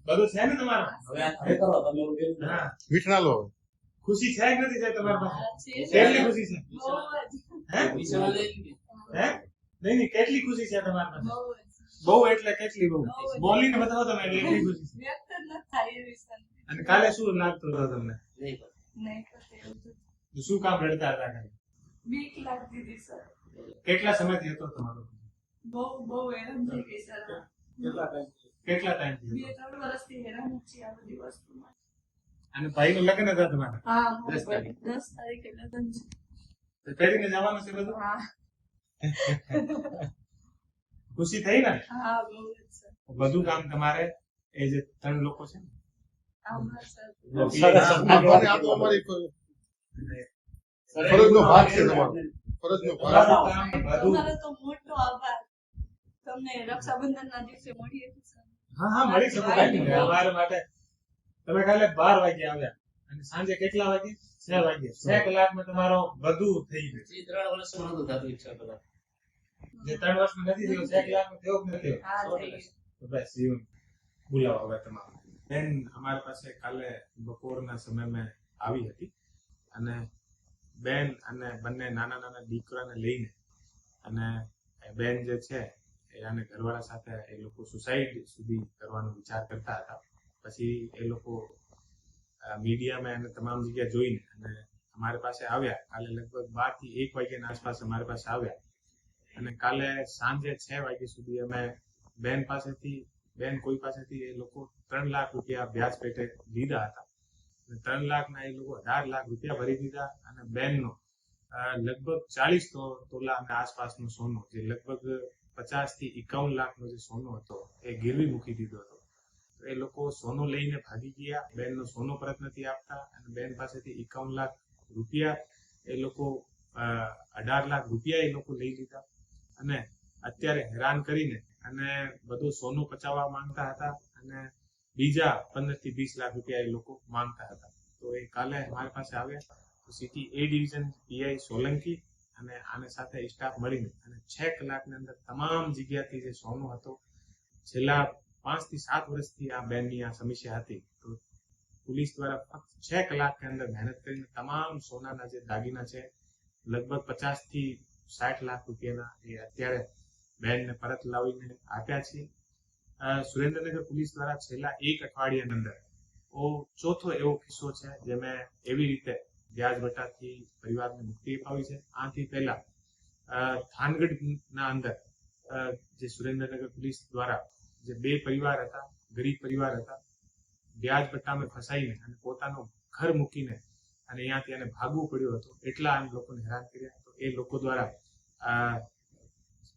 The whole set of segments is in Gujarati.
બધું છે ને તમારા? હવે આ તમે કરો તમે એવું કેમ કરો? હા, મીઠા લો ખુશી છે કે નથી છે તમારી પાસે? છે. કેટલી ખુશી છે? બહુ જ. હે? વિચાર લઈને કે હે? નહીં નહીં, કેટલી ખુશી છે તમારી પાસે? બહુ જ. બહુ એટલે કેટલી બહુ? બહુ જ. બોલીને બતાવો તમે એટલી ખુશી છે. વ્યક્ત જ ન થાય એવી શાંતિ. અને કાલે શું લાગતું હતું તમને? નહીં કરો. નહીં કરતી એવું તો. શું કામ રડતા હતા કાલે? બીક લાગતી હતી સર. કેટલા સમયથી હતો તમારો? બહુ હેરાન થઈ ગઈ સર. કેટલા ટાઈમ કેટલા ટાઈમથી હતો? 2-3 વર્ષથી હેરાન જ છીએ આ બધી વસ્તુમાં. અને ભાઈનું લગ્ન હતા તમારા? હા, 10 તારીખ. 10 તારીખે લગ્ન છે. તો પહેરીને જવાનું છે બધું? હા, ખુશી થઈ ને? હા, બહુ જ સર. બધું કામ તમારે એ જે 3 લોકો છે ને, આભાર સર. અમારી આ તો અમારી ફરજનો ભાગ છે તમારો ફરજનો ભાગ બધું કામ બધું. તમારો તો મોટો આભાર. તમને રક્ષાબંધનના દિવસે મળીએ તો સર. હા હા, મળી શકો. કાંઈ નહીં. અમારા માટે તમે કાલે 12 વાગે આવ્યા અને સાંજે કેટલા વાગે? 6 વાગે. 6 કલાકમાં તમારો બધું થઈ ગયું. જે 3 વર્ષમાં નહોતું થતું ઈચ્છા કલાક. જે 3 વર્ષમાં નથી થયું, 6 કલાકમાં થયો કે નથી થયો? હા, થઈ ગયું. તો બસ જીવન બોલાવો હવે તમારું. બેન અમારી પાસે કાલે બપોરના સમયમાં આવી હતી અને બેન અને બંને નાના નાના દીકરાને લઈને અને એ બેન જે છે એ આને ઘરવાળા સાથે એ લોકો સુસાઇડ સુધી કરવાનો વિચાર કરતા હતા. પછી એ લોકો મીડિયામાં અને તમામ જગ્યા જોઈને અને અમારી પાસે આવ્યા. કાલે લગભગ 12 થી 1 વાગ્યાના આસપાસ અમારી પાસે આવ્યા અને કાલે સાંજે 6 વાગ્યા સુધી અમે બેન કોઈ પાસેથી એ લોકો 3 લાખ રૂપિયા વ્યાજ પેટે લીધા હતા. 3 લાખના એ લોકો 18 લાખ રૂપિયા ભરી દીધા અને બેનનો લગભગ 40 તોલા અને આસપાસનું સોનું, જે લગભગ 50 થી 51 લાખનો જે સોનો હતો એ ગીરવી મૂકી દીધો હતો. તો એ લોકો સોનો લઈને ભાગી ગયા. બેનનો સોનો પરત નથી આપતા અને બેન પાસેથી 51 લાખ રૂપિયા એ લોકો 18 લાખ રૂપિયા એ લોકો લઈ લીધા અને અત્યારે હેરાન કરીને અને બધું સોનું પચાવવા માંગતા હતા અને બીજા 15 થી 20 લાખ રૂપિયા એ લોકો માંગતા હતા. તો એ કાલે અમારી પાસે આવ્યા. તો સિટી એ ડિવિઝન પીઆઈ સોલંકી અને આને સાથે સ્ટાફ મળીને અને 6 કલાકની અંદર તમામ જગ્યાથી જે સોનું હતો, છેલ્લા 5 થી 7 વર્ષથી આ બેનની આ સમસ્યા હતી, તો પોલીસ દ્વારા ફક્ત 6 કલાકની અંદર મહેનત કરીને તમામ સોનાના જે દાગીના છે લગભગ 50 થી 60 લાખ રૂપિયાના એ અત્યારે બેનને પરત લાવીને આપ્યા છે. સુરેન્દ્રનગર પોલીસ દ્વારા છેલ્લા 1 અઠવાડિયાની અંદર ચોથો એવો કિસ્સો છે જે મેં એવી રીતે વ્યાજ વટાથી પરિવારને મુક્તિ અપાવી છે. આથી પહેલા થાનગઢના અંદર જે સુરેન્દ્રનગર પોલીસ દ્વારા જે 2 પરિવાર હતા, ગરીબ પરિવાર હતા, વ્યાજ વટામાં ફસાઈને અને પોતાનું ઘર મૂકીને અને અહીંયાથી એને ભાગવું પડ્યું હતું. એટલા આમ લોકોને હેરાન કર્યા. તો એ લોકો દ્વારા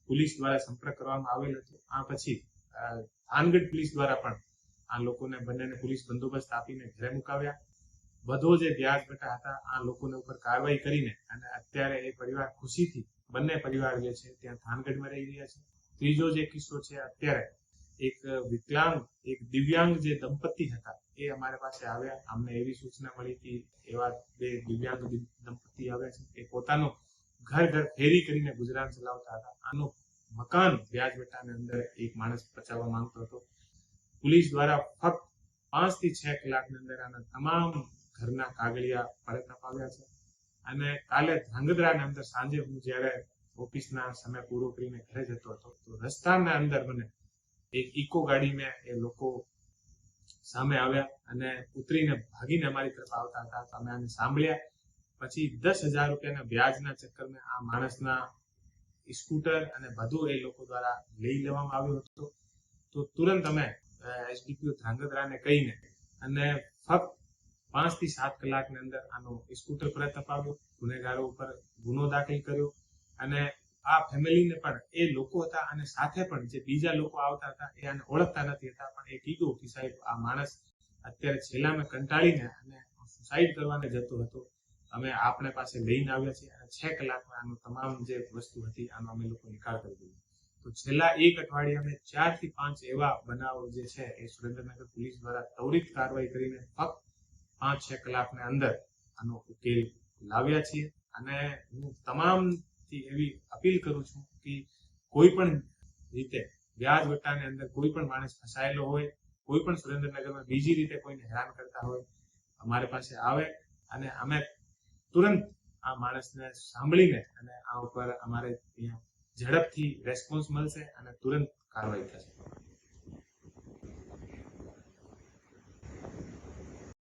પોલીસ દ્વારા સંપર્ક કરવામાં આવેલ હતો. આ પછી થાનગઢ પોલીસ દ્વારા પણ આ લોકોને બંનેને પોલીસ બંદોબસ્ત આપીને ઘરે મુકાવ્યા. બધો જે વ્યાજ વટા હતા આ લોકોને ઉપર કાર્યવાહી કરીને અને અત્યારે એ પરિવાર ખુશીથી બંને પરિવાર જે છે ત્યાં થાનગઢમાં રહી રહ્યા છે. ત્રીજો જે કિસ્સો છે, અત્યારે એક વિકલાંગ એક દિવ્યાંગ જે દંપતી હતા એ અમારી પાસે આવ્યા. અમને એવી સૂચના મળી હતી, એવા 2 દિવ્યાંગ દંપતી આવ્યા છે એ પોતાનો ઘર ફેરી કરીને ગુજરાન ચલાવતા હતા. આનો મકાન વ્યાજ વટાની અંદર એક માણસ પચાવવા માંગતો હતો. પોલીસ દ્વારા ફક્ત 5 થી 6 કલાકની અંદર આના તમામ ઘરના કાગળિયા પરત અપાવ્યા છે અને કાલે ધ્રાંગધ્રાની અંદર સાંજે હું જ્યારે ઓફિસના સમય પૂરો કરીને ઘરે જતો હતો તો રસ્તાના અંદર મને એક ઇકો ગાડીમાં એ લોકો સામે આવ્યા અને ઉતરીને ભાગીને અમારી તરફ આવતા હતા. તો અમે આને સાંભળ્યા. પછી 10,000 રૂપિયાના વ્યાજના ચક્કરમાં આ માણસના સ્કૂટર અને બધું એ લોકો દ્વારા લઈ લેવામાં આવ્યું હતું. તો તુરંત અમે એસડીપીઓ ધ્રાંગધ્રાને કહીને અને ફક્ત 5 થી 7 કલાકની અંદર આનો સ્કૂટર પરત અપાવ્યો, ગુનેગારો ઉપર ગુનો દાખલ કર્યો અને આ ફેમિલીને પણ એ લોકો હતા અને સાથે પણ જે બીજા લોકો આવતા હતા એ આને ઓળખતા નથી હતા, પણ એ કીધું કે સાહેબ આ માણસ અત્યારે છેલ્લામાં કંટાળીને અને સુસાઇડ કરવાને જતો હતો, અમે આપણે પાસે લઈને આવ્યા છીએ અને 6 કલાકમાં આનો તમામ જે વસ્તુ હતી આનો અમે લોકો નિકાલ કરી દીધો. તો છેલ્લા 1 અઠવાડિયામાં 4 થી 5 એવા બનાવો જે છે એ સુરેન્દ્રનગર પોલીસ દ્વારા ત્વરિત કાર્યવાહી કરીને ફક્ત 5-6 કલાકની અંદર આનો ઉકેલ લાવ્યા છીએ. અને હું તમામથી એવી અપીલ કરું છું કે કોઈ પણ રીતે વ્યાજ વટાની અંદર કોઈ પણ માણસ ફસાયેલો હોય, કોઈ પણ સુરેન્દ્રનગરમાં બીજી રીતે કોઈને હેરાન કરતા હોય અમારી પાસે આવે અને અમે તુરંત આ માણસને સાંભળીને અને આ ઉપર અમારે ત્યાં ઝડપથી રેસ્પોન્સ મળશે અને તુરંત કાર્યવાહી થશે.